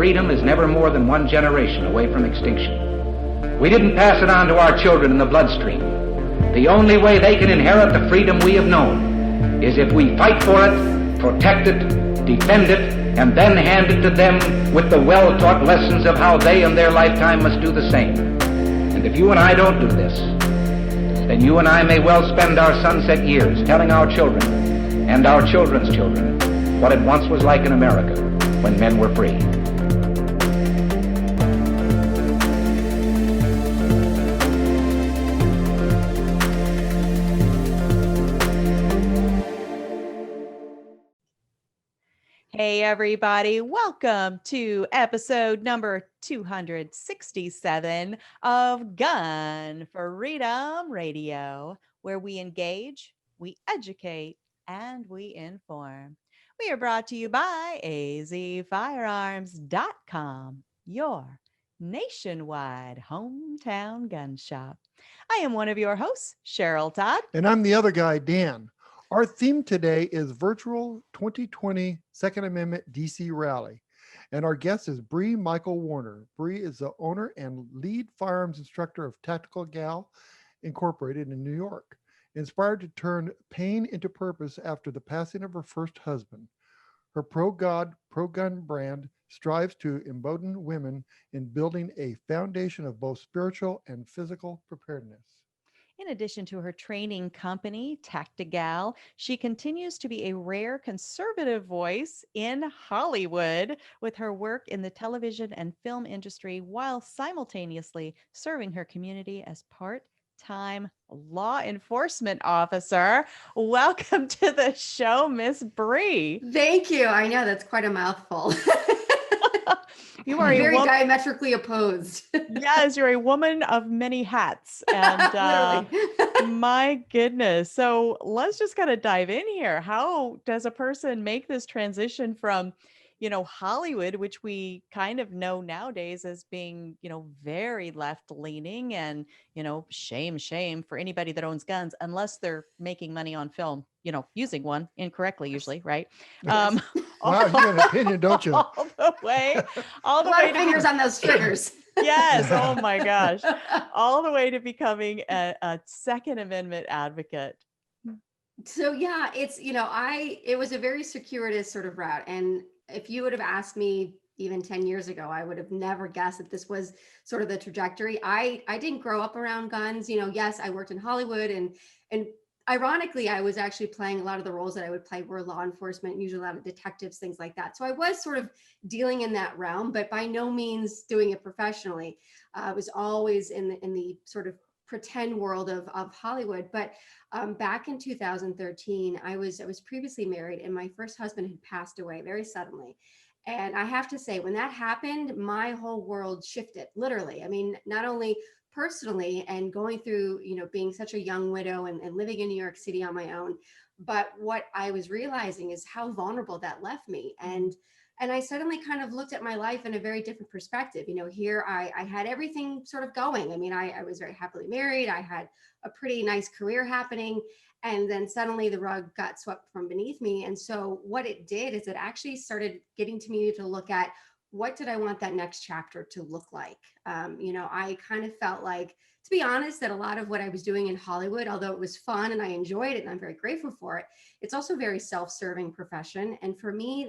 freedom is never more than one generation away from extinction. We didn't pass it on to our children in the bloodstream. The only way they can inherit the freedom we have known is if we fight for it, protect it, defend it, and then hand it to them with the well-taught lessons of how they in their lifetime must do the same. And if you and I don't do this, then you and I may well spend our sunset years telling our children and our children's children what it once was like in America when men were free. Hey everybody, welcome to episode number 267 of Gun Freedom Radio, where we engage, we educate, and we inform. We are brought to you by azfirearms.com, your nationwide hometown gun shop. I am one of your hosts, Cheryl Todd. And I'm the other guy, Dan. Our theme today is Virtual 2020 Second Amendment DC Rally. And our guest is Bree Michael Warner. Bree is the owner and lead firearms instructor of TactiGal Incorporated in New York. Inspired to turn pain into purpose after the passing of her first husband. Her pro-God, pro-gun brand strives to embolden women in building a foundation of both spiritual and physical preparedness. In addition to her training company, TactiGal, she continues to be a rare conservative voice in Hollywood with her work in the television and film industry while simultaneously serving her community as part-time law enforcement officer. Welcome to the show, Miss Bree. Thank you. I know that's quite a mouthful. You are very diametrically opposed. Yes, you're a woman of many hats. And my goodness. So let's just kind of dive in here. How does a person make this transition from, Hollywood, which we kind of know nowadays as being, very left leaning and, shame for anybody that owns guns, unless they're making money on film, using one incorrectly, usually, right? Yes. Wow, you have an opinion, don't you? All the way to fingers on those triggers. Yes. Oh my gosh. All the way to becoming a Second Amendment advocate. So yeah, it's, it was a very circuitous sort of route. And if you would have asked me even 10 years ago, I would have never guessed that this was sort of the trajectory. I didn't grow up around guns. Yes, I worked in Hollywood and ironically, I was actually playing a lot of the roles that I would play were law enforcement, usually a lot of detectives, things like that. So I was sort of dealing in that realm, but by no means doing it professionally. I was always in the sort of pretend world of Hollywood. But back in 2013, I was previously married and my first husband had passed away very suddenly. And I have to say, when that happened, my whole world shifted, literally. I mean, not only personally and going through, being such a young widow and living in New York City on my own. But what I was realizing is how vulnerable that left me. And I suddenly kind of looked at my life in a very different perspective. Here I had everything sort of going. I mean, I was very happily married. I had a pretty nice career happening. And then suddenly the rug got swept from beneath me. And so what it did is it actually started getting to me to look at what did I want that next chapter to look like? I kind of felt like, to be honest, that a lot of what I was doing in Hollywood, although it was fun and I enjoyed it and I'm very grateful for it, it's also a very self-serving profession. And for me,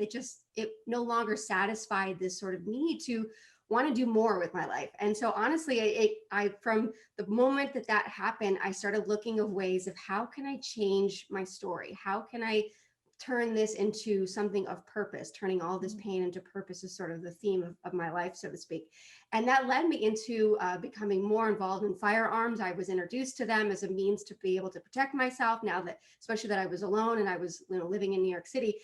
it no longer satisfied this sort of need to want to do more with my life. And so honestly, I from the moment that happened, I started looking of ways of how can I change my story? How can I turn this into something of purpose? Turning all this pain into purpose is sort of the theme of my life, so to speak. And that led me into becoming more involved in firearms. I was introduced to them as a means to be able to protect myself now that, especially that I was alone and I was living in New York City.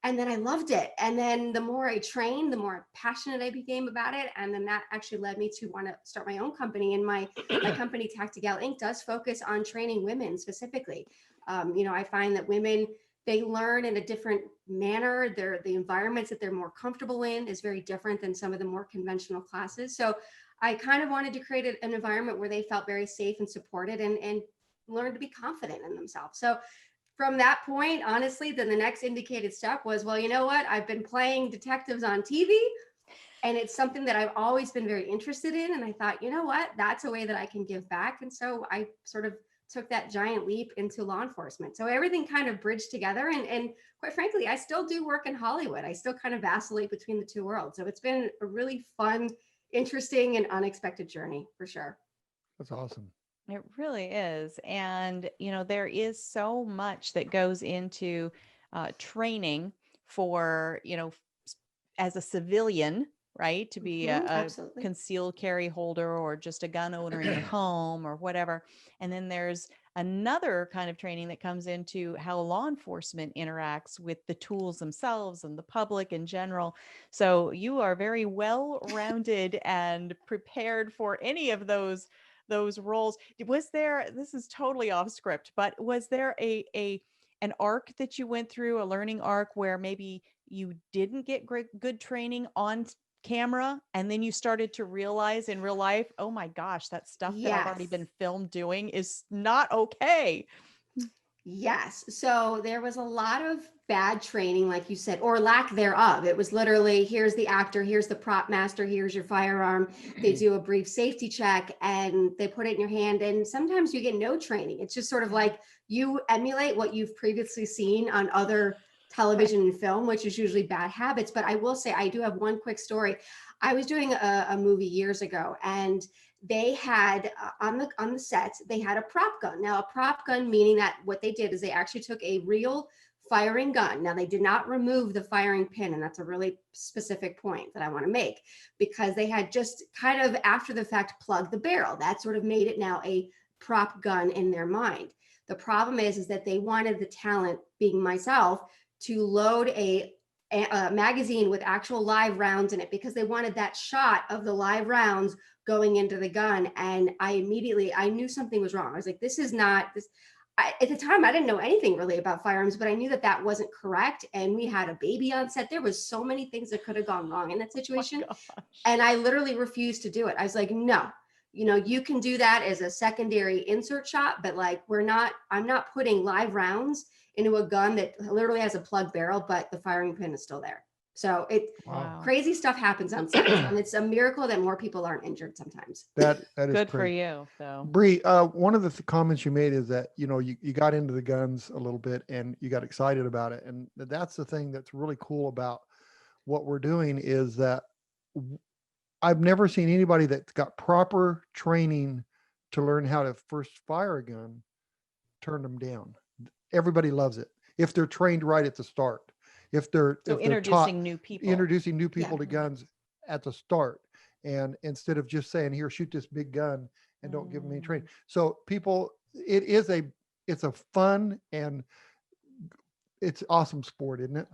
And then I loved it. And then the more I trained, the more passionate I became about it. And then that actually led me to want to start my own company. And my company, TactiGal Inc, does focus on training women specifically. I find that women, they learn in a different manner. The environments that they're more comfortable in is very different than some of the more conventional classes. So I kind of wanted to create an environment where they felt very safe and supported and learned to be confident in themselves. So from that point, honestly, then the next indicated step was, well, you know what? I've been playing detectives on TV. And it's something that I've always been very interested in. And I thought, you know what, that's a way that I can give back. And so I sort of took that giant leap into law enforcement. So everything kind of bridged together. And quite frankly, I still do work in Hollywood. I still kind of vacillate between the two worlds. So it's been a really fun, interesting, and unexpected journey for sure. That's awesome. It really is. And, there is so much that goes into training for, as a civilian, right? To be a Absolutely. concealed carry holder or just a gun owner in your home or whatever. And then there's another kind of training that comes into how law enforcement interacts with the tools themselves and the public in general. So you are very well-rounded and prepared for any of those roles. Was there, this is totally off script, but was there an arc that you went through, a learning arc where maybe you didn't get good training on camera and then you started to realize in real life, oh my gosh, that stuff that I've already been filmed doing is not okay? Yes. So there was a lot of bad training, like you said, or lack thereof. It was literally, here's the actor, here's the prop master, here's your firearm. They do a brief safety check and they put it in your hand. And sometimes you get no training. It's just sort of like you emulate what you've previously seen on other television and film, which is usually bad habits. But I will say, I do have one quick story. I was doing a movie years ago, and they had on the set, they had a prop gun. Now, a prop gun meaning that what they did is they actually took a real firing gun. Now, they did not remove the firing pin, and that's a really specific point that I want to make, because they had just kind of after the fact plugged the barrel. That sort of made it now a prop gun in their mind. The problem is that they wanted the talent, being myself, to load a magazine with actual live rounds in it, because they wanted that shot of the live rounds going into the gun. And I knew something was wrong. I was like, this is not this. At the time, I didn't know anything really about firearms, but I knew that that wasn't correct. And we had a baby on set. There was so many things that could have gone wrong in that situation. And I literally refused to do it. I was like, no, you can do that as a secondary insert shot, but like, I'm not putting live rounds into a gun that literally has a plug barrel, but the firing pin is still there. So crazy stuff happens on set, and it's a miracle that more people aren't injured sometimes. That is good crazy. for you. So Bree, one of the comments you made is that, you got into the guns a little bit and you got excited about it. And that's the thing that's really cool about what we're doing, is that I've never seen anybody that's got proper training to learn how to first fire a gun, turn them down. Everybody loves it if they're trained right at the start. If they're introducing new people to guns at the start, and instead of just saying, here, shoot this big gun and don't give them any training. So people, it's a fun and it's awesome sport, isn't it?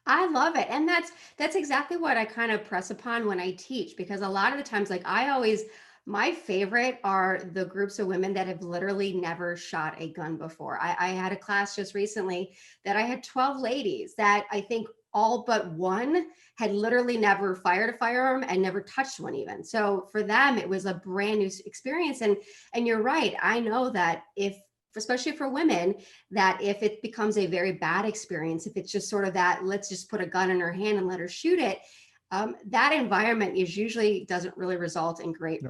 I love it. And that's exactly what I kind of press upon when I teach, because a lot of the times, like my favorite are the groups of women that have literally never shot a gun before. I had a class just recently that I had 12 ladies that I think all but one had literally never fired a firearm and never touched one even. So for them, it was a brand new experience. And you're right. I know that especially for women, that if it becomes a very bad experience, if it's just sort of that, let's just put a gun in her hand and let her shoot it, that environment usually doesn't really result in great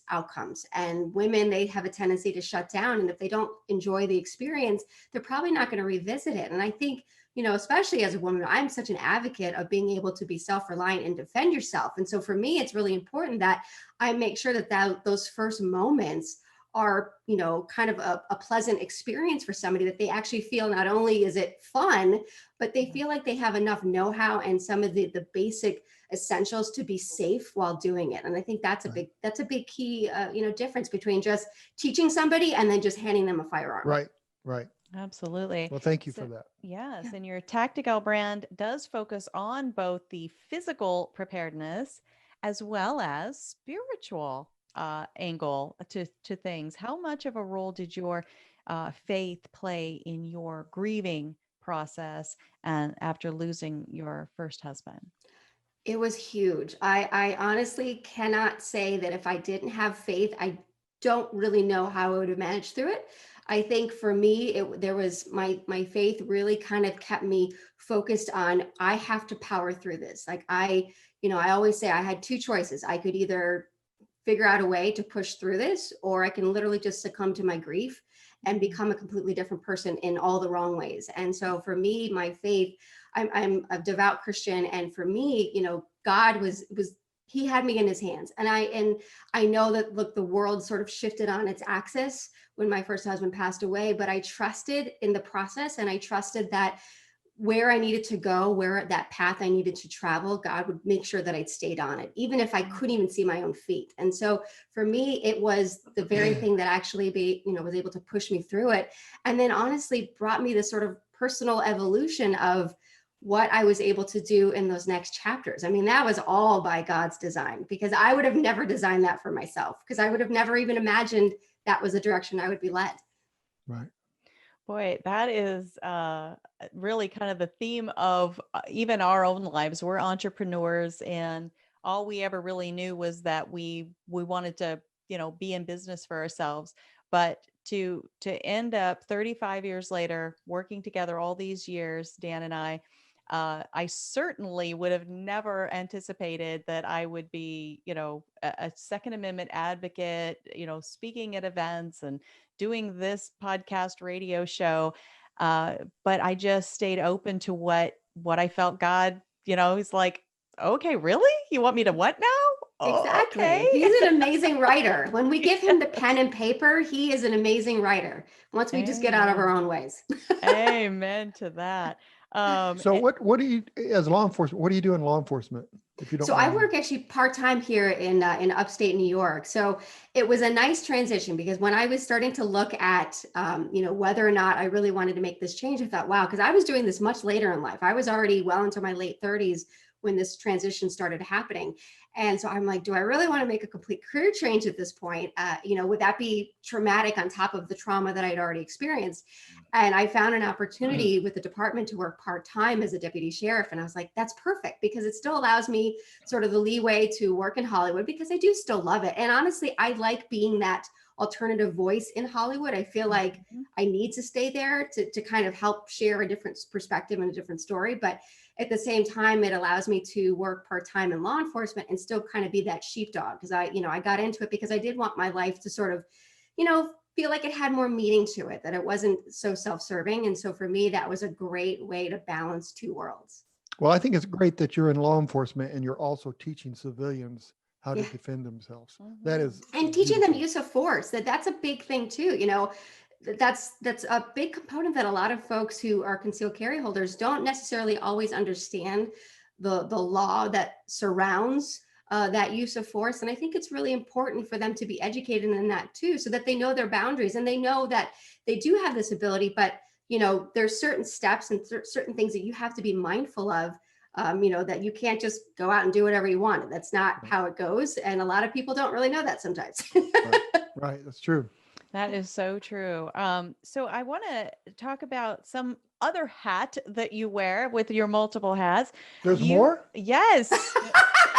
outcomes. And women, they have a tendency to shut down. And if they don't enjoy the experience, they're probably not going to revisit it. And I think, especially as a woman, I'm such an advocate of being able to be self-reliant and defend yourself. And so for me, it's really important that I make sure that those first moments are, kind of a pleasant experience for somebody, that they actually feel not only is it fun, but they feel like they have enough know-how and some of the basic essentials to be safe while doing it. And I think that's a big key, difference between just teaching somebody and then just handing them a firearm. Right. Absolutely. Well, thank you for that. Yes. And your TactiGal brand does focus on both the physical preparedness as well as spiritual angle to things. How much of a role did your faith play in your grieving process and after losing your first husband? It was huge. I honestly cannot say that if I didn't have faith, I don't really know how I would have managed through it. I think for me, there was my faith really kind of kept me focused on, I have to power through this. Like I always say I had two choices. I could either figure out a way to push through this, or I can literally just succumb to my grief and become a completely different person in all the wrong ways. And so for me, my faith, I'm a devout Christian. And for me, God was he had me in his hands. And I know that, look, the world sort of shifted on its axis when my first husband passed away, but I trusted in the process, and I trusted that where I needed to go, where that path I needed to travel, God would make sure that I'd stayed on it, even if I couldn't even see my own feet. And so for me, it was the very thing that actually was able to push me through it. And then honestly brought me this sort of personal evolution of what I was able to do in those next chapters. I mean, that was all by God's design, because I would have never designed that for myself, because I would have never even imagined that was the direction I would be led. Right. Boy, that is really kind of the theme of even our own lives. We're entrepreneurs, and all we ever really knew was that we wanted to, be in business for ourselves. But to end up 35 years later, working together all these years, Dan and I certainly would have never anticipated that I would be, a Second Amendment advocate, speaking at events and doing this podcast radio show. But I just stayed open to what I felt God, he's like, okay, really? You want me to what now? Oh, Exactly. okay. He's an amazing writer. When we give him the pen and paper, he is an amazing writer. Once we just get out of our own ways. Amen to that. So what do you, as law enforcement, what do you do in law enforcement? If you don't So I mind? work actually part-time here in upstate New York. So it was a nice transition, because when I was starting to look at, whether or not I really wanted to make this change, I thought, wow, because I was doing this much later in life. I was already well into my late 30s when this transition started happening. And so I'm like, do I really want to make a complete career change at this point? Would that be traumatic on top of the trauma that I'd already experienced? And I found an opportunity with the department to work part-time as a deputy sheriff. And I was like, that's perfect, because it still allows me sort of the leeway to work in Hollywood, because I do still love it. And honestly, I like being that alternative voice in Hollywood. I feel like I need to stay there to kind of help share a different perspective and a different story. But at the same time, it allows me to work part-time in law enforcement and still kind of be that sheepdog, because I got into it because I did want my life to sort of, feel like it had more meaning to it, that it wasn't so self-serving. And so for me, that was a great way to balance two worlds. Well, I think it's great that you're in law enforcement and you're also teaching civilians how to Yeah. defend themselves. That is, And teaching them beautiful. use of force, that's a big thing too. That's a big component that a lot of folks who are concealed carry holders don't necessarily always understand the law that surrounds that use of force. And I think it's really important for them to be educated in that too, so that they know their boundaries and they know that they do have this ability, but there's certain steps and certain things that you have to be mindful of. That you can't just go out and do whatever you want. That's not how it goes. And a lot of people don't really know that sometimes. Right. That's true. That is so true. So I want to talk about some other hat that you wear with your multiple hats. There's more? Yes.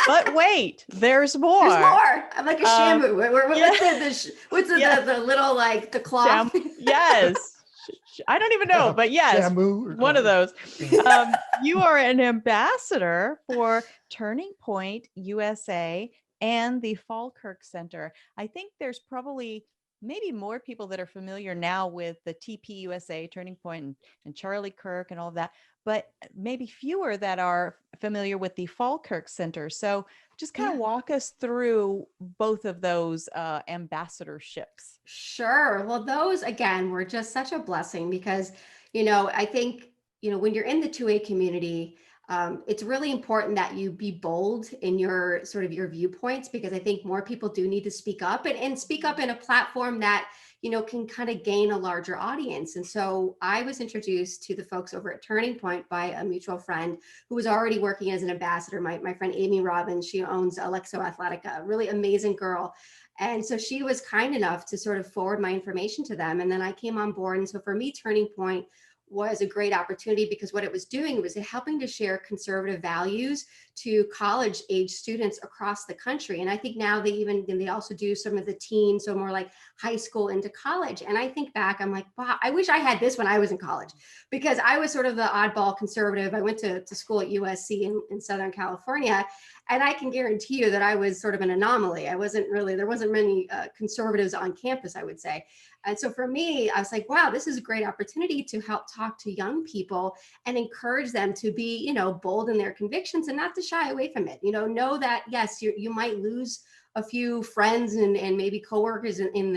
But wait, there's more. There's more. I'm like a shamu. Yeah. What's the little, like, the cloth? Yes. I don't even know, but yes, Shamu, one of those. You are an ambassador for Turning Point USA and the Falkirk Center. I think there's probably maybe more people that are familiar now with the TP USA, Turning Point, and Charlie Kirk and all of that, but maybe fewer that are familiar with the Falkirk Center. So just kind of walk us through both of those ambassadorships. Sure. Well, those, again, were just such a blessing, because, I think, when you're in the 2A community, it's really important that you be bold in your sort of your viewpoints, because I think more people do need to speak up and speak up in a platform that, can kind of gain a larger audience. And so I was introduced to the folks over at Turning Point by a mutual friend who was already working as an ambassador. My friend, Amy Robbins, she owns Alexo Athletica, a really amazing girl. And so she was kind enough to sort of forward my information to them. And then I came on board. And so for me, Turning Point was a great opportunity because what it was doing was helping to share conservative values to college age students across the country. And I think now they also do some of the teens, so more like high school into college. And I think back, I'm like, wow, I wish I had this when I was in college, because I was sort of the oddball conservative. I went to school at USC in Southern California. And I can guarantee you that I was sort of an anomaly. There wasn't many conservatives on campus, I would say. And so for me, I was like, wow, this is a great opportunity to help talk to young people and encourage them to be, bold in their convictions and not to shy away from it. Know that, yes, you might lose a few friends and maybe coworkers in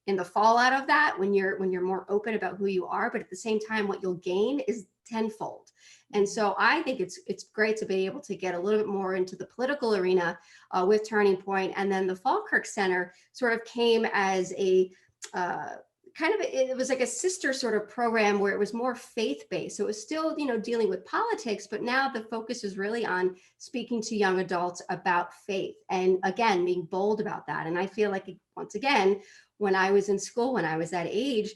the fallout of that when you're more open about who you are. But at the same time, what you'll gain is tenfold. And so I think it's great to be able to get a little bit more into the political arena with Turning Point. And then the Falkirk Center sort of came as a it was like a sister sort of program where it was more faith-based. So it was still, dealing with politics, but now the focus is really on speaking to young adults about faith. And again, being bold about that. And I feel like, once again, when I was in school, when I was that age,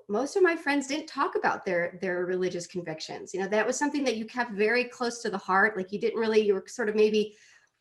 most of my friends didn't talk about their religious convictions. That was something that you kept very close to the heart. Like you were sort of maybe,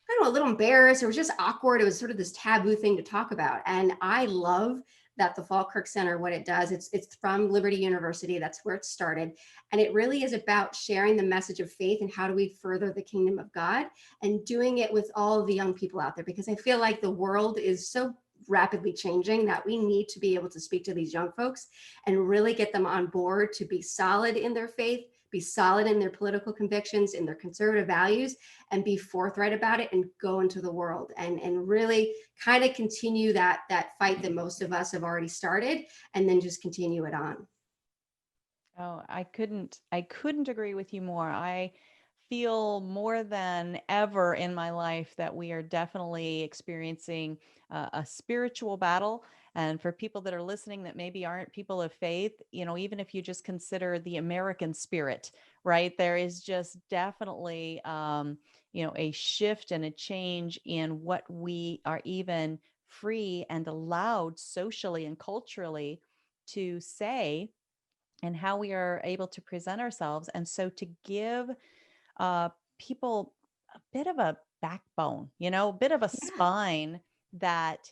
I don't know, a little embarrassed. It was just awkward. It was sort of this taboo thing to talk about. And I love that the Falkirk Center, what it does, it's from Liberty University. That's where it started. And it really is about sharing the message of faith and how do we further the kingdom of God, and doing it with all of the young people out there, because I feel like the world is so rapidly changing that we need to be able to speak to these young folks and really get them on board to be solid in their faith, be solid in their political convictions, in their conservative values, and be forthright about it and go into the world and really kind of continue that fight that most of us have already started, and then just continue it on. Oh, I couldn't agree with you more. I feel more than ever in my life that we are definitely experiencing a spiritual battle. And for people that are listening that maybe aren't people of faith, even if you just consider the American spirit, right? There is just definitely, a shift and a change in what we are even free and allowed socially and culturally to say, and how we are able to present ourselves. And so to give people a bit of a backbone, a bit of a spine that,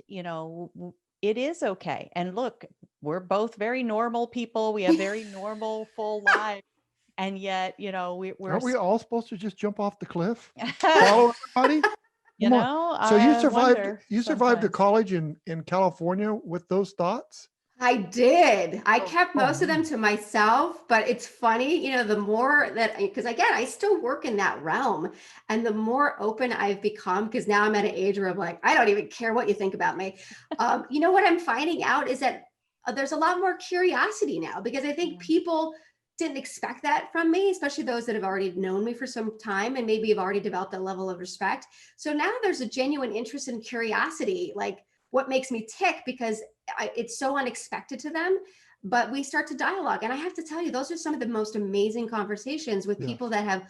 it is okay. And look, we're both very normal people. We have very normal, full lives. And yet, we're Aren't we all supposed to just jump off the cliff? Follow everybody? Come on. So you survived to college in California with those thoughts? I did. I kept most of them to myself, but it's funny, the more that, because again, I still work in that realm, and the more open I've become, because now I'm at an age where I'm like, I don't even care what you think about me. What I'm finding out is that there's a lot more curiosity now, because I think people didn't expect that from me, especially those that have already known me for some time and maybe have already developed a level of respect. So now there's a genuine interest and curiosity, like what makes me tick, because it's so unexpected to them, but we start to dialogue. And I have to tell you, those are some of the most amazing conversations with people that have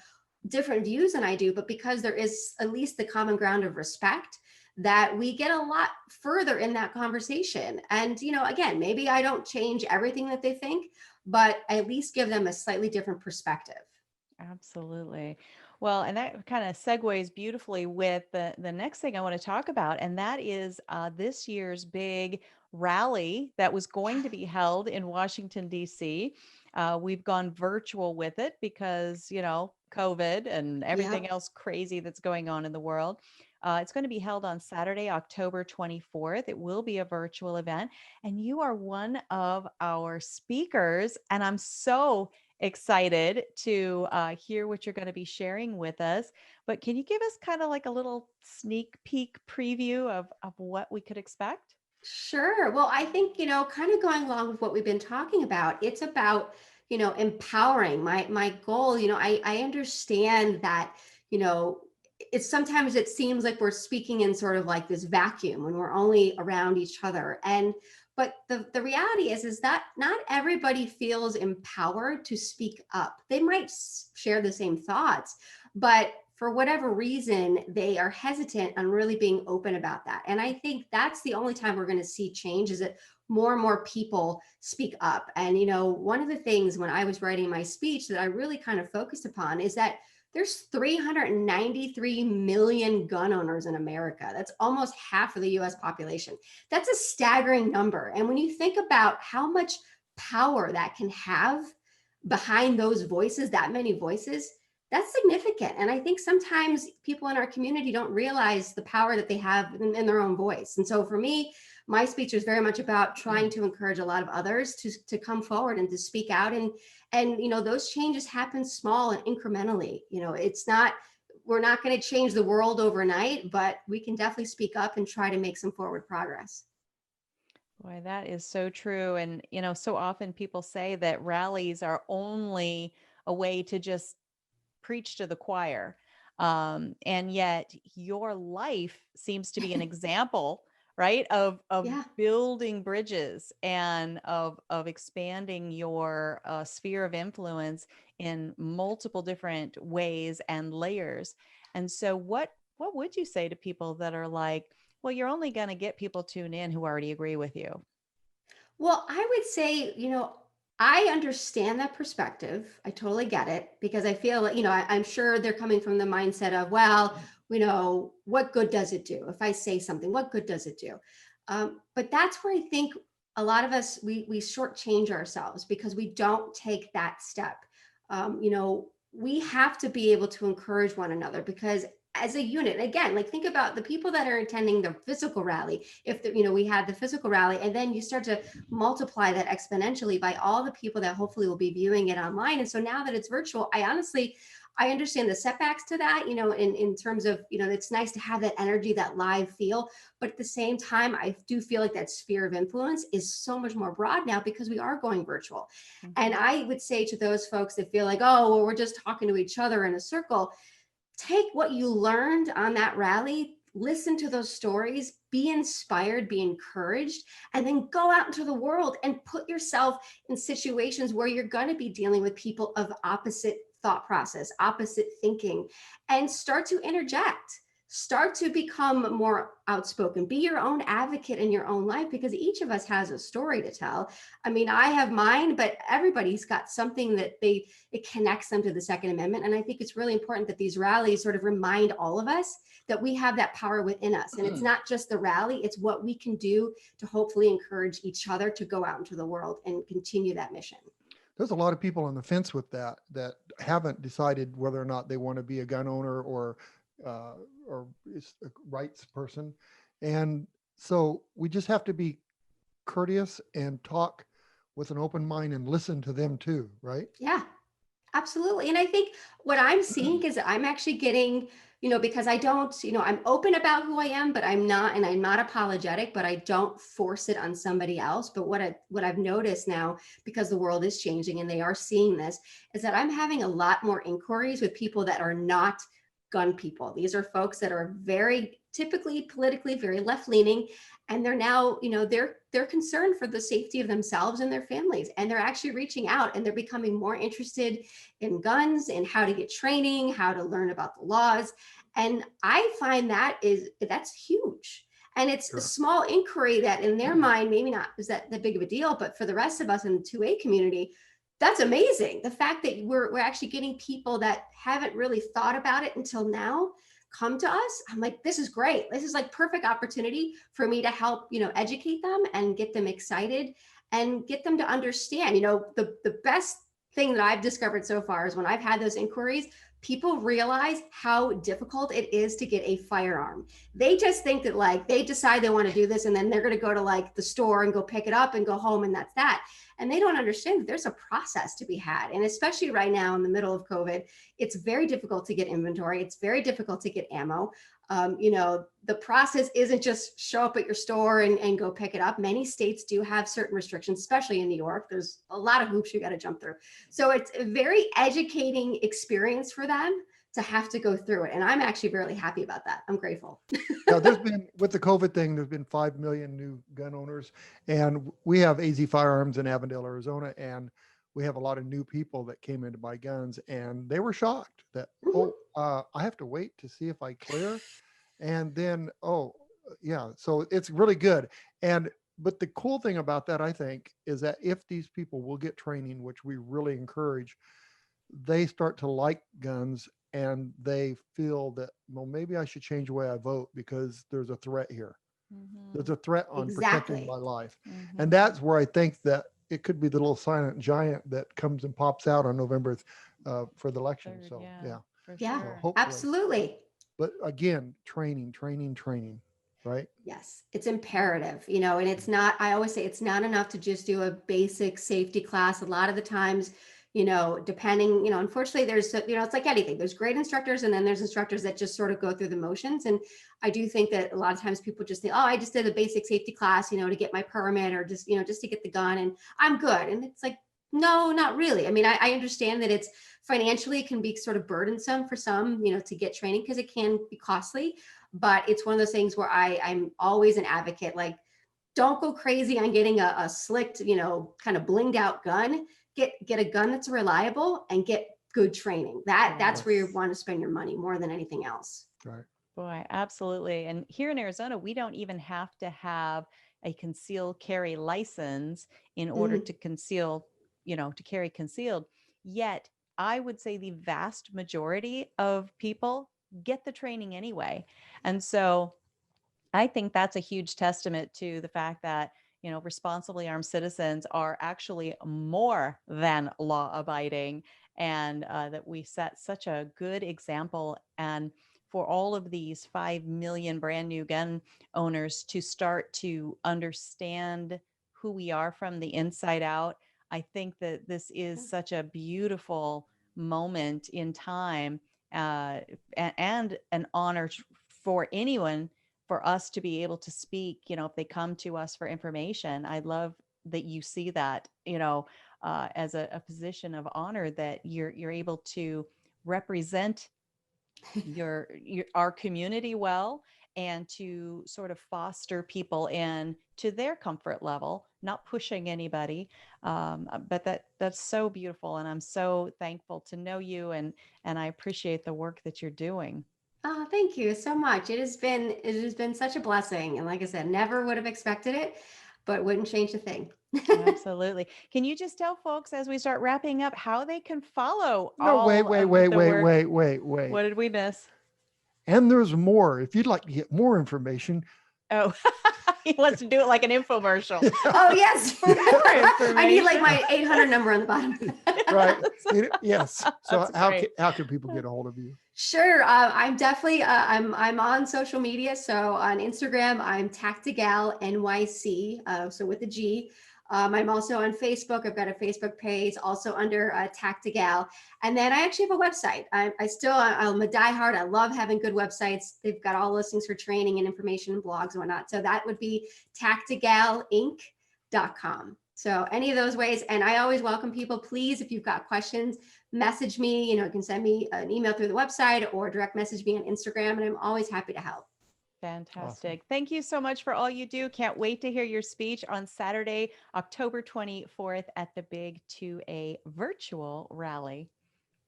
different views than I do, but because there is at least the common ground of respect, that we get a lot further in that conversation. And, again, maybe I don't change everything that they think, but I at least give them a slightly different perspective. Absolutely. Well, and that kind of segues beautifully with the next thing I want to talk about, and that is this year's big rally that was going to be held in Washington, D.C. We've gone virtual with it because, COVID and everything else crazy that's going on in the world. It's going to be held on Saturday, October 24th. It will be a virtual event, and you are one of our speakers, and I'm so excited to hear what you're going to be sharing with us. But can you give us kind of like a little sneak peek preview of what we could expect? Sure. Well, I think, kind of going along with what we've been talking about, it's about, empowering. My goal, I understand that, sometimes it seems like we're speaking in sort of like this vacuum when we're only around each other. But the reality is that not everybody feels empowered to speak up. They might share the same thoughts, but for whatever reason, they are hesitant on really being open about that. And I think that's the only time we're going to see change, is that more and more people speak up. And, one of the things when I was writing my speech that I really kind of focused upon is that there's 393 million gun owners in America. That's almost half of the US population. That's a staggering number. And when you think about how much power that can have behind those voices, that many voices, that's significant. And I think sometimes people in our community don't realize the power that they have in their own voice. And so for me, my speech is very much about trying to encourage a lot of others to come forward and to speak out. And those changes happen small and incrementally. We're not going to change the world overnight, but we can definitely speak up and try to make some forward progress. Boy, that is so true. And, so often people say that rallies are only a way to just preach to the choir. And yet your life seems to be an example, right, of Yeah. building bridges and of expanding your sphere of influence in multiple different ways and layers. And so what would you say to people that are like, well, you're only going to get people tuned in who already agree with you? Well, I would say, I understand that perspective. I totally get it because I feel like, I'm sure they're coming from the mindset of, well, what good does it do? If I say something, what good does it do? But that's where I think a lot of us, we shortchange ourselves because we don't take that step. We have to be able to encourage one another because as a unit, again, like think about the people that are attending the physical rally. If we had the physical rally and then you start to multiply that exponentially by all the people that hopefully will be viewing it online. And so now that it's virtual, I understand the setbacks to that, in terms of, it's nice to have that energy, that live feel. But at the same time, I do feel like that sphere of influence is so much more broad now because we are going virtual. Mm-hmm. And I would say to those folks that feel like, oh, well, we're just talking to each other in a circle, take what you learned on that rally, listen to those stories, be inspired, be encouraged, and then go out into the world and put yourself in situations where you're going to be dealing with people of opposite thought process, opposite thinking, and start to interject. Start to become more outspoken, be your own advocate in your own life because each of us has a story to tell. I mean, I have mine, but everybody's got something that it connects them to the Second Amendment. And I think it's really important that these rallies sort of remind all of us that we have that power within us. And it's not just the rally, it's what we can do to hopefully encourage each other to go out into the world and continue that mission. There's a lot of people on the fence with that haven't decided whether or not they want to be a gun owner or is a rights person. And so we just have to be courteous and talk with an open mind and listen to them too, right? Yeah, absolutely. And I think what I'm seeing is I'm actually getting, because I don't, I'm open about who I am, but I'm not apologetic, but I don't force it on somebody else. But what I've noticed now, because the world is changing and they are seeing this, is that I'm having a lot more inquiries with people that are not gun people. These are folks that are very typically politically very left-leaning, and they're now, they're concerned for the safety of themselves and their families, and they're actually reaching out and they're becoming more interested in guns and how to get training, how to learn about the laws. And I find that's huge. And it's a small inquiry that in their mind, maybe not is that big of a deal, but for the rest of us in the 2A community, that's amazing. The fact that we're actually getting people that haven't really thought about it until now come to us. I'm like, this is great. This is like perfect opportunity for me to help, educate them and get them excited and get them to understand, the best thing that I've discovered so far is when I've had those inquiries, people realize how difficult it is to get a firearm. They just think that they decide they want to do this and then they're going to go to the store and go pick it up and go home and that's that. And they don't understand that there's a process to be had. And especially right now in the middle of COVID, it's very difficult to get inventory. It's very difficult to get ammo. The process isn't just show up at your store and go pick it up. Many states do have certain restrictions, especially in New York. There's a lot of hoops you got to jump through. So it's a very educating experience for them to have to go through it. And I'm actually really happy about that. I'm grateful. Now, there's been, with the COVID thing, there's been 5 million new gun owners. And we have AZ Firearms in Avondale, Arizona. And we have a lot of new people that came in to buy guns. And they were shocked that, I have to wait to see if I clear. And then, so it's really good. And But the cool thing about that, I think, is that if these people will get training, which we really encourage, they start to like guns and they feel that, well, maybe I should change the way I vote because there's a threat here. There's a threat on protecting my life. And that's where I think that it could be the little silent giant that comes and pops out on November for the election. Third, So, yeah, yeah. for Yeah, sure. Hopefully. absolutely. But again, training, right? Yes, it's imperative, you know, and it's not, I always say it's not enough to just do a basic safety class. A lot of the times, you know, depending, you know, unfortunately there's, you know, it's like anything, there's great instructors and then there's instructors that just sort of go through the motions. And I do think that a lot of times people just think, oh, I just did a basic safety class, you know, to get my permit or just, you know, just to get the gun and I'm good. And it's like, no, not really. I mean, I understand that it's financially can be sort of burdensome for some, you know, to get training because it can be costly. But it's one of those things where I'm always an advocate, like, don't go crazy on getting a slicked, you know, kind of blinged out gun. Get a gun that's reliable and get good training. That's where you want to spend your money more than anything else. Right. Boy, absolutely. And here in Arizona, we don't even have to have a concealed carry license in order to conceal, you know, to carry concealed. Yet, I would say the vast majority of people get the training anyway. And so I think that's a huge testament to the fact that, you know, responsibly armed citizens are actually more than law abiding, and that we set such a good example. And for all of these 5 million brand new gun owners to start to understand who we are from the inside out, I think that this is such a beautiful moment in time, and an honor for anyone, for us to be able to speak, you know, if they come to us for information. I love that you see that, you know, as a position of honor, that you're able to represent our community well, and to sort of foster people in to their comfort level, not pushing anybody. But that's so beautiful, and I'm so thankful to know you, and I appreciate the work that you're doing. Oh, thank you so much. It has been such a blessing. And like I said, never would have expected it, but wouldn't change a thing. Absolutely. Can you just tell folks as we start wrapping up how they can follow No, all of the work? wait. What did we miss? And there's more. If you'd like to get more information, Oh, he wants to do it like an infomercial. Oh, yes. For more information. I need like my 800 number on the bottom. right? Yes. So That's how great. how can people get a hold of you? Sure. I'm definitely, I'm on social media. So on Instagram, I'm TactiGal NYC. So with a G. I'm also on Facebook. I've got a Facebook page also under TactiGal. And then I actually have a website. I'm a diehard. I love having good websites. They've got all listings for training and information and blogs and whatnot. So that would be TactiGalInc.com. So any of those ways. And I always welcome people. Please, if you've got questions, message me. You know, you can send me an email through the website or direct message me on Instagram. And I'm always happy to help. Fantastic. Awesome. Thank you so much for all you do. Can't wait to hear your speech on Saturday, October 24th at the Big 2A virtual rally.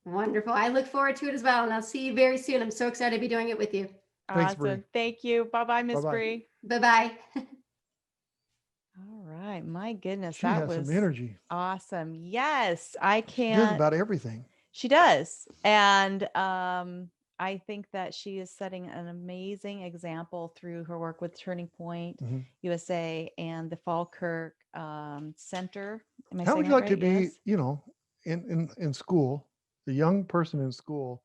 Wonderful. I look forward to it as well. And I'll see you very soon. I'm so excited to be doing it with you. Thanks, Awesome. Bree. Thank you. Bye-bye, Miss Bree. Bye-bye. All right. My goodness. She has some energy. Awesome. Yes. I can't. She does about everything. She does. And I think that she is setting an amazing example through her work with Turning Point USA and the Falkirk Center. How would you like to be, you know, in school, the young person in school,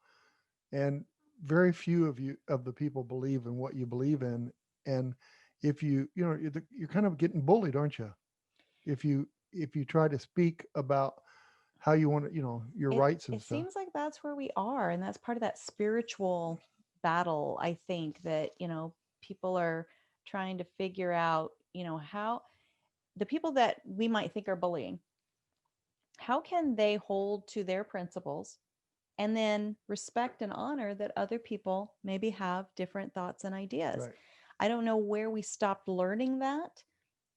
and very few of the people believe in what you believe in, and if you know, you're kind of getting bullied, aren't you? If you try to speak about how you want to, you know, your rights and stuff. It seems like that's where we are. And that's part of that spiritual battle. I think that, you know, people are trying to figure out, you know, how the people that we might think are bullying, how can they hold to their principles and then respect and honor that other people maybe have different thoughts and ideas. Right. I don't know where we stopped learning that.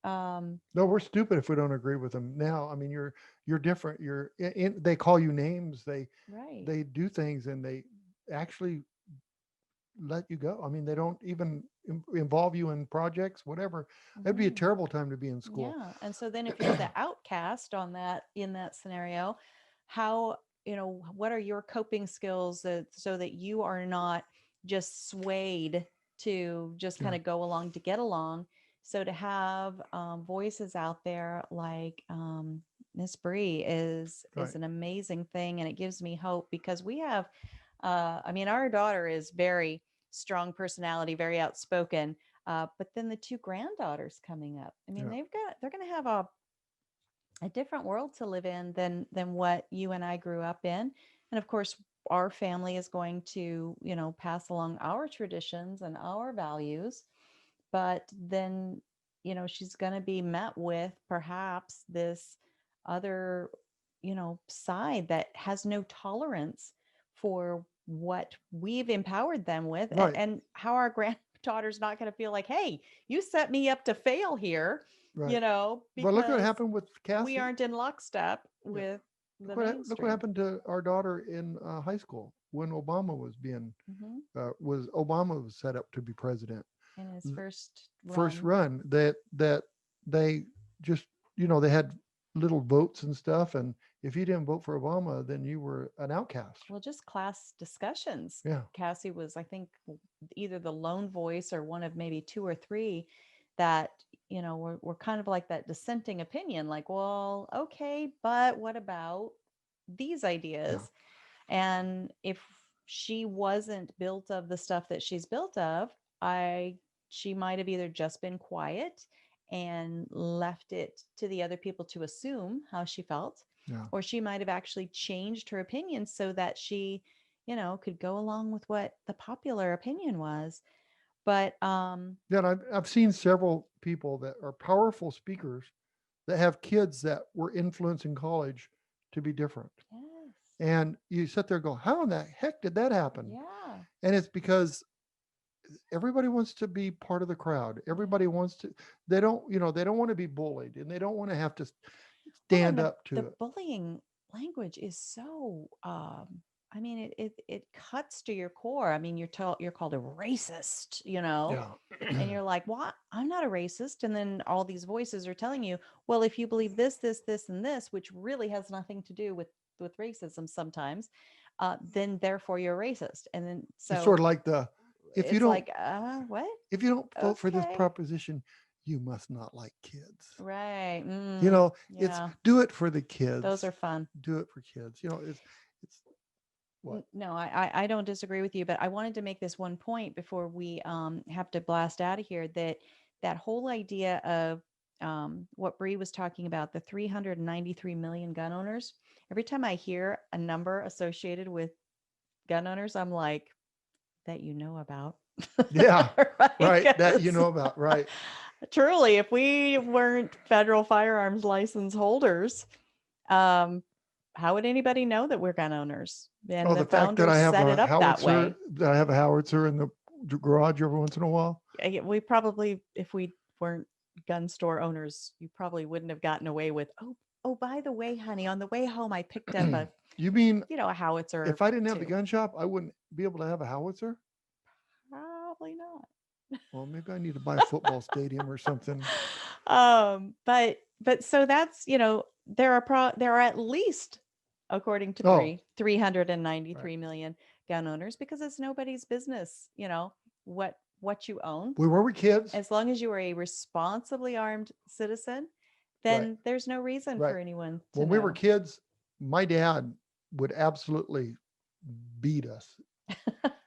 No, we're stupid if we don't agree with them now. I mean, you're different. They call you names. They do things, and they actually let you go. I mean, they don't even involve you in projects, whatever. It'd be a Mhm. terrible time to be in school. Yeah. And so then if you're the outcast in that scenario, how, what are your coping skills so that you are not just swayed to just kind Yeah. of go along to get along? So to have voices out there like Miss Bree is Right. an amazing thing, and it gives me hope because we have, I mean, our daughter is very strong personality, very outspoken. But then the two granddaughters coming up, I mean, Yeah. they're going to have a different world to live in than what you and I grew up in. And of course, our family is going to, pass along our traditions and our values. But then, she's going to be met with perhaps this other, side that has no tolerance for what we've empowered them with, and, Right. and how our granddaughter's not going to feel like, hey, you set me up to fail here, Right. But look what because happened with we Cassie. aren't in lockstep Yeah. with the Look what mainstream. happened to our daughter in high school when Obama was being Hmm. Obama was set up to be president. In his first First run. run that they just they had little votes and stuff, and if you didn't vote for Obama, then you were an outcast. Well, just class discussions. Yeah. Cassie was, I think, either the lone voice or one of maybe two or three that, were kind of like that dissenting opinion, like, well, okay, but what about these Yeah. ideas? And if she wasn't built of the stuff that she's built of, she might have either just been quiet and left it to the other people to assume how she felt, Yeah. or she might have actually changed her opinion so that she, could go along with what the popular opinion was. But Yeah, and I've seen several people that are powerful speakers that have kids that were influenced in college to be different. yes, And you sit there and go, how in the heck did that happen? yeah, And it's because everybody wants to be part of the crowd. Everybody wants to, they don't want to be bullied, and they don't want to have to well, and stand up to the it. bullying language is so I mean, it cuts to your core. I mean, you're called a racist, Yeah. and you're like, well, I'm not a racist. And then all these voices are telling you, well, if you believe this, this, this, and this, which really has nothing to do with racism sometimes, then therefore you're racist. And then It's sort so of like if you it's don't like, what? if you don't vote for this Okay. proposition, you must not like kids. Right. It's Yeah. do it for the kids. Those are fun. Do it for kids. It's what? No, I don't disagree with you, but I wanted to make this one point before we have to blast out of here, that whole idea of what Bree was talking about, the 393 million gun owners. Every time I hear a number associated with gun owners, I'm like, that about. Yeah. Right. That you 'Cause know about. Right. truly, if we weren't federal firearms license holders, um, how would anybody know that we're gun owners? And Oh, the the fact that I founders have set a it up that howitzer, way. that I have a howitzer in the garage every once in a while. We probably, if we weren't gun store owners, you probably wouldn't have gotten away with, oh, by the way, honey, on the way home, I picked up You mean a howitzer if I didn't have the too. gun shop, I wouldn't be able to have a howitzer? Probably not. Well, maybe I need to buy a football stadium or something. But so that's, there are at least, according to Oh, Bree, 393 right. million gun owners, because it's nobody's business, what you own. We were kids. As long as you are a responsibly armed citizen, Right. then there's no reason Right. for anyone to When we were know. kids, my dad would absolutely beat us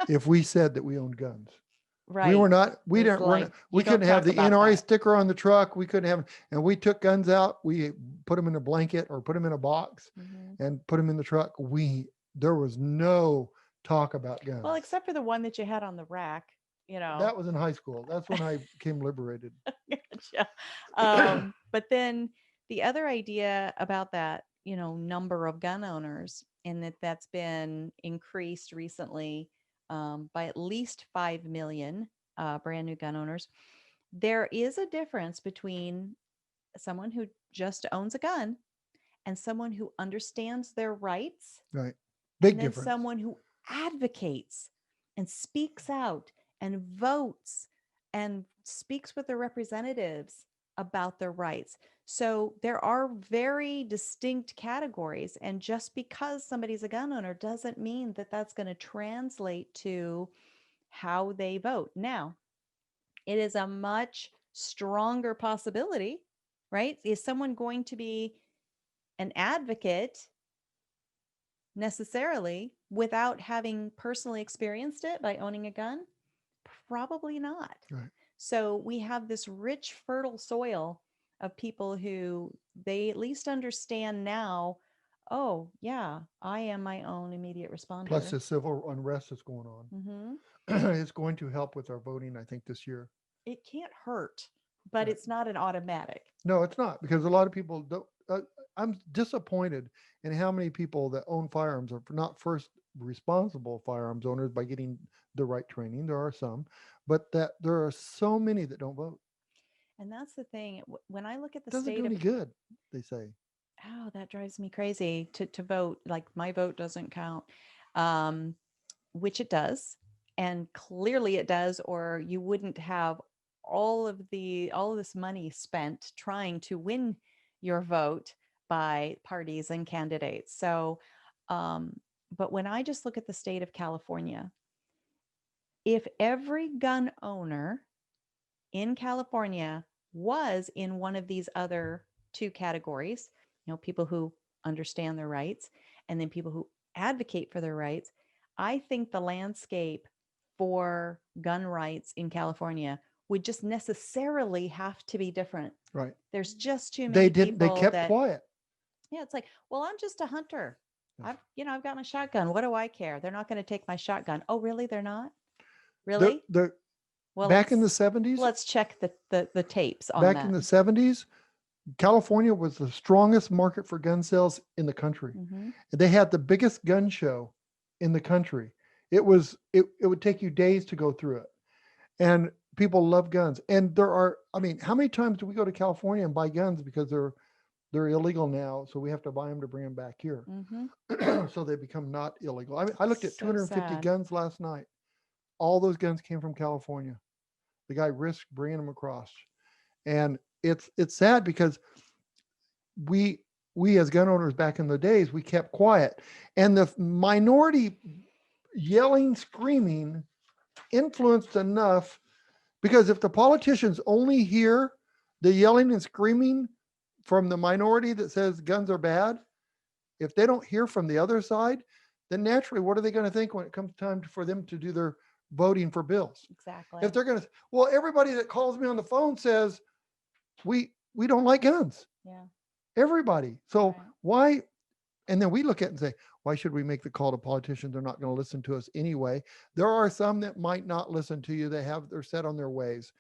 if we said that we owned guns. Right. We were not, we It's didn't, like, we you don't couldn't have talk the about NRA that. sticker on the truck. We couldn't have, and we took guns out. We put them in a blanket or put them in a box Mhm. and put them in the truck. There was no talk about guns. Well, except for the one that you had on the rack, That was in high school. That's when I became liberated. Gotcha. But then the other idea about that, number of gun owners, and that's been increased recently by at least 5 million brand new gun owners. There is a difference between someone who just owns a gun and someone who understands their rights, Right. Big and then difference. someone who advocates and speaks out and votes and speaks with their representatives about their rights. So there are very distinct categories. And just because somebody's a gun owner doesn't mean that that's going to translate to how they vote. Now, it is a much stronger possibility, right? Is someone going to be an advocate necessarily without having personally experienced it by owning a gun? Probably not. Right. So we have this rich, fertile soil of people who they at least understand now, oh, yeah, I am my own immediate responder. Plus the civil unrest that's going on. Mhm. It's going to help with our voting, I think, this year. It can't hurt, but Right. it's not an automatic. No, it's not, because a lot of people don't. I'm disappointed in how many people that own firearms are not first responsible firearms owners by getting the right training. There are some, but that there are so many that don't vote. And that's the thing. When I look at the Doesn't state do of, any good, they say. oh, that drives me crazy to vote. Like my vote doesn't count, um, which it does, and clearly it does, or you wouldn't have all of this money spent trying to win your vote by parties and candidates. So, but when I just look at the state of California, if every gun owner in California was in one of these other two categories, people who understand their rights and then people who advocate for their rights, I think the landscape for gun rights in California would just necessarily have to be different. Right. There's just too They many didn't. They people kept that, quiet. yeah, it's like, well, I'm just a hunter. Yeah. I've got my shotgun. What do I care? They're not going to take my shotgun. Oh, really? They're not? The, Really? the Well, back in the 70s, let's check the tapes on back that. in the 70s, California was the strongest market for gun sales in the country. Mm-hmm. They had the biggest gun show in the country. It would take you days to go through it. And people love guns. And how many times do we go to California and buy guns because they're illegal now, so we have to buy them to bring them back here. Mm-hmm. So they become not illegal. I looked at So 250 sad. guns last night. All those guns came from California. The guy risked bringing them across. And it's sad because we as gun owners back in the days, we kept quiet. And the minority yelling, screaming influenced enough, because if the politicians only hear the yelling and screaming from the minority that says guns are bad, if they don't hear from the other side, then naturally, what are they going to think when it comes time for them to do their voting for bills? Exactly. If they're going to, well, everybody that calls me on the phone says we don't like guns. Yeah. Everybody. So Right. why? And then we look at it and say, why should we make the call to politicians? They're not going to listen to us anyway. There are some that might not listen to you. They're set on their ways.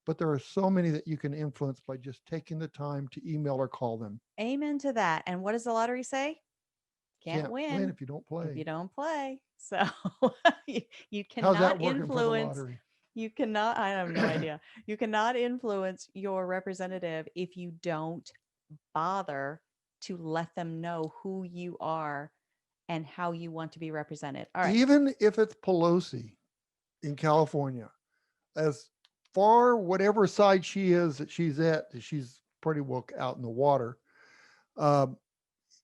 But there are so many that you can influence by just taking the time to email or call them. Amen to that. And what does the lottery say? Can't win if you don't play. if you don't play. So you How's that cannot working for the influence. lottery? You cannot. I have no idea. You cannot influence your representative if you don't bother to let them know who you are and how you want to be represented. All right. Even if it's Pelosi in California, as far whatever side she is that she's at, she's pretty well out in the water.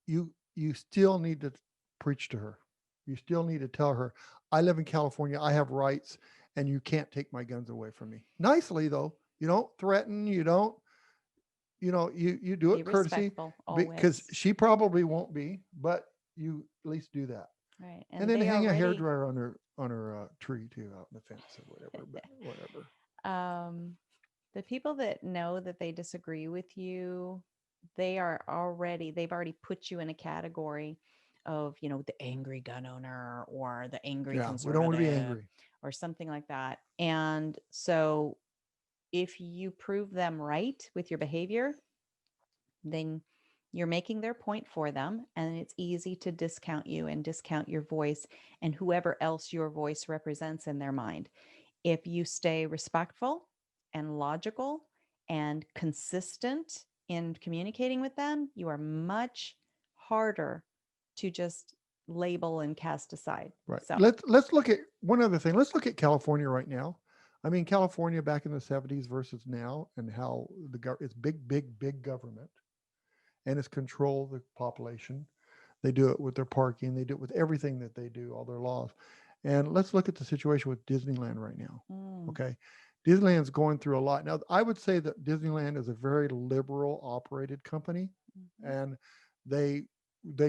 You still need to preach to her. You still need to tell her, I live in California, I have rights, and you can't take my guns away from me. Nicely though, you don't threaten, you don't, you do it courtesy, because she probably won't be, but you at least do that. Right. And then hang a hairdryer on her tree too, out in the fence or whatever. But whatever. The people that know that they disagree with you, they've already put you in a category of, the angry gun owner or the angry conservative. We don't want to be angry or something like that. And so if you prove them right with your behavior, then you're making their point for them, and it's easy to discount you and discount your voice and whoever else your voice represents in their mind. If you stay respectful and logical and consistent in communicating with them, you are much harder to just label and cast aside. Right. So Let's look at one other thing. Let's look at California right now. I mean, California back in the 70s versus now, and how it's big government, and it's control the population. They do it with their parking. They do it with everything that they do, all their laws. And let's look at the situation with Disneyland right now. Okay. Disneyland's going through a lot. Now, I would say that Disneyland is a very liberal operated company, and they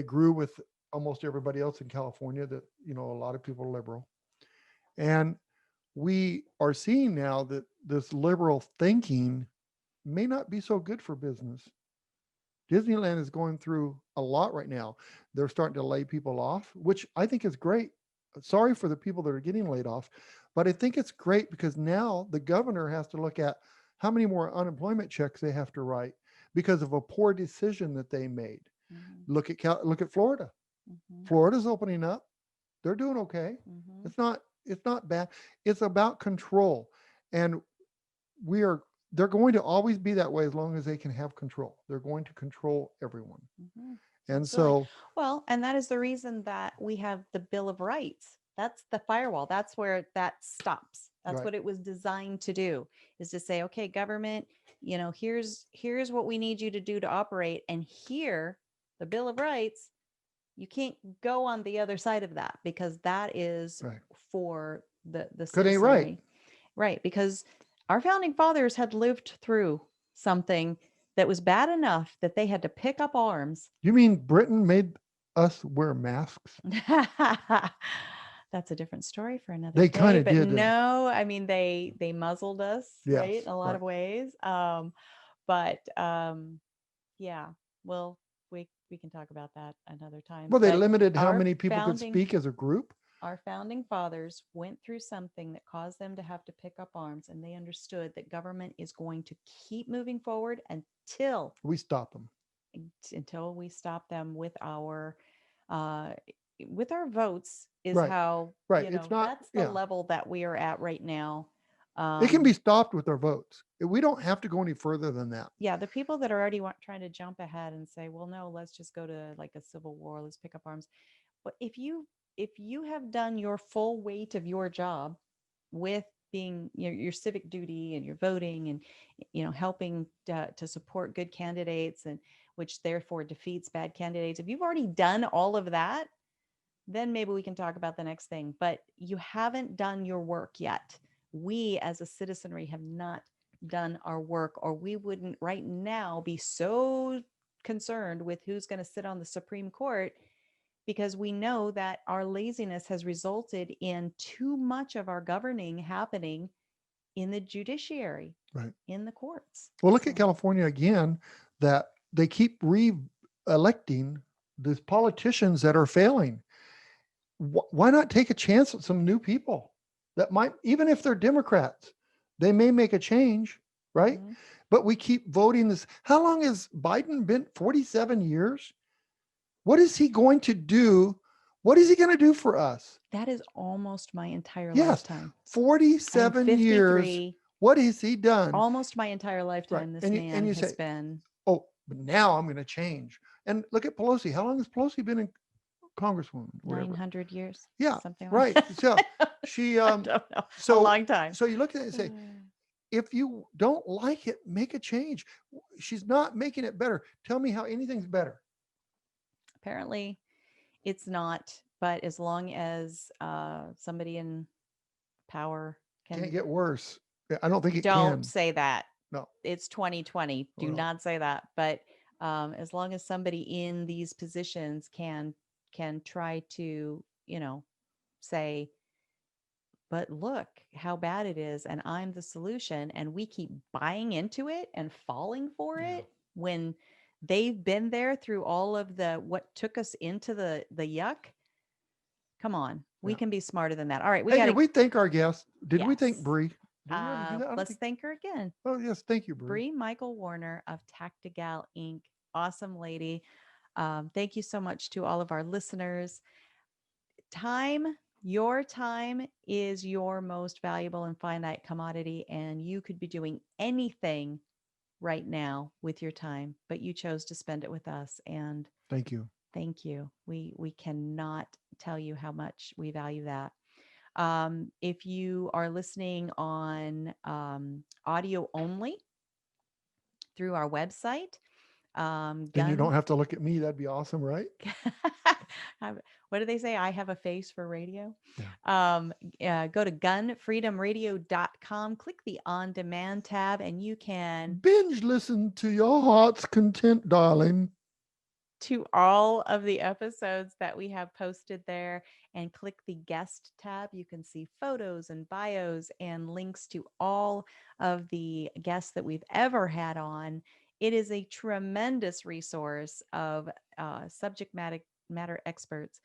grew with almost everybody else in California, that, a lot of people are liberal. And we are seeing now that this liberal thinking may not be so good for business. Disneyland is going through a lot right now. They're starting to lay people off, which I think is great. Sorry for the people that are getting laid off, but I think it's great because now the governor has to look at how many more unemployment checks they have to write because of a poor decision that they made. Look at Florida. Florida's opening up. They're doing okay. It's not bad. It's about control. And they're going to always be that way as long as they can have control. They're going to control everyone. And Absolutely. so, well, and that is the reason that we have the Bill of Rights. That's the firewall. That's where that stops. That's Right. what it was designed to do, is to say, okay, government, here's what we need you to do to operate. And here, the Bill of Rights, you can't go on the other side of that, because that is Right. for the Good ain't right. citizenry. Right. Because our founding fathers had lived through something that was bad enough that they had to pick up arms. You mean Britain made us wear masks? That's a different story for another They day. kind of But did. no, I mean, they muzzled us, Yes, right, in a lot right. of ways. Yeah, well, we can talk about that another time. Well, they But limited how our many people could founding- speak as a group. Our founding fathers went through something that caused them to have to pick up arms, and they understood that government is going to keep moving forward until We stop them. we stop them with our votes. Is Right. how Right. It's not. that's the level that we are at right now. It can be stopped with our votes. We don't have to go any further than that. Yeah, the people that are already trying to jump ahead and say, well, no, let's just go to like a civil war, let's pick up arms. But if you have done your full weight of your job with being your civic duty and your voting and helping to support good candidates, and which therefore defeats bad candidates, if you've already done all of that, then maybe we can talk about the next thing. But you haven't done your work yet. We as a citizenry have not done our work, or we wouldn't right now be so concerned with who's going to sit on the Supreme Court, because we know that our laziness has resulted in too much of our governing happening in the judiciary, Right. in the courts. Well, look at California again, that they keep re-electing these politicians that are failing. Why not take a chance at some new people that might, even if they're Democrats, they may make a change, right? But we keep voting this. How long has Biden been? 47 years? What is he going to do? What is he going to do for us? That is almost my entire Yes, lifetime. 47 years. What has he done? Almost my entire lifetime. Right. This man has been. Oh, but now I'm going to change. And look at Pelosi. How long has Pelosi been in Congresswoman? 900 years. Yeah, something like right. that. So she, I don't know. so a long time. So you look at it and say, if you don't like it, make a change. She's not making it better. Tell me how anything's better. Apparently, it's not. But as long as somebody in power Can't get worse. I don't think it can. Don't say that. No. It's 2020. Do not say that. But as long as somebody in these positions can try to, say, but look how bad it is, and I'm the solution, and we keep buying into it and falling for it when they've been there through all of what took us into the yuck. Come on, we can be smarter than that. All right, did we thank our guest? Did we thank Bree? Let's thank her again. Oh yes, thank you, Bree. Bree Michael Warner of TactiGal Inc. Awesome lady. Thank you so much to all of our listeners. Your time is your most valuable and finite commodity, and you could be doing anything right now with your time, but you chose to spend it with us. And thank you. Thank you. We cannot tell you how much we value that. If you are listening on audio only through our website, Then you don't have to look at me. That'd be awesome, right? What do they say? I have a face for radio. Yeah. Go to GunFreedomRadio.com, click the on demand tab, and you can Binge listen to your heart's content, darling. to all of the episodes that we have posted there, and click the guest tab. You can see photos and bios and links to all of the guests that we've ever had on. It is a tremendous resource of subject matter experts.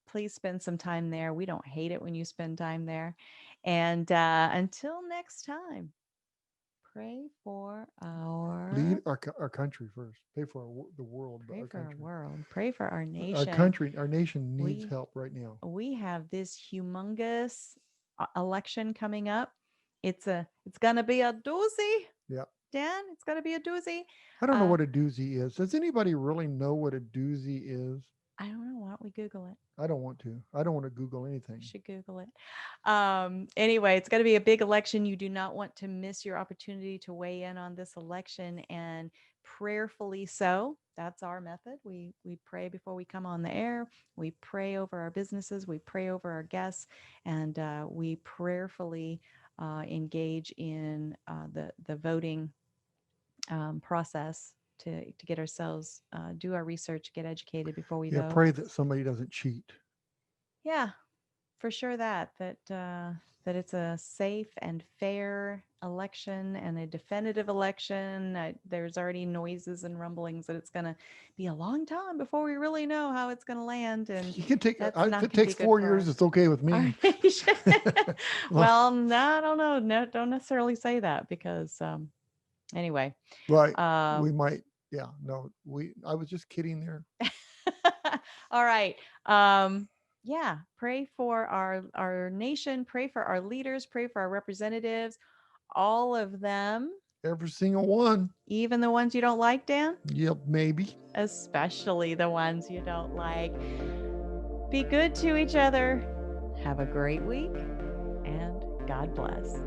Please spend some time there. We don't hate it when you spend time there. And until next time, pray for Lead our country first. Pray for the world. pray Our for our country. world. Pray for our nation. Our nation needs We- help right now. We have this humongous election coming up. It's gonna be a doozy. Yeah. Dan, it's gonna be a doozy. I don't know what a doozy is. Does anybody really know what a doozy is? I don't know. Why don't we Google it? I don't want to. I don't want to Google anything. You should Google it. Anyway, it's going to be a big election. You do not want to miss your opportunity to weigh in on this election, and prayerfully so. That's our method. We pray before we come on the air. We pray over our businesses. We pray over our guests, and we prayerfully engage in the voting process to get ourselves do our research, get educated before we vote. Pray that somebody doesn't cheat. Yeah, for sure that it's a safe and fair election and a definitive election. There's already noises and rumblings that it's going to be a long time before we really know how it's going to land. And You can take that's if not it gonna be takes good 4 for years, it's okay with me. our nation. Well, no, I don't know. No, don't necessarily say that because anyway. Right. We might. Yeah. No. I was just kidding there. All right. Yeah, pray for our nation, pray for our leaders, pray for our representatives, all of them, Every single one. even the ones you don't like, Dan, Yep. Maybe. especially the ones you don't like. Be good to each other. Have a great week, and God bless.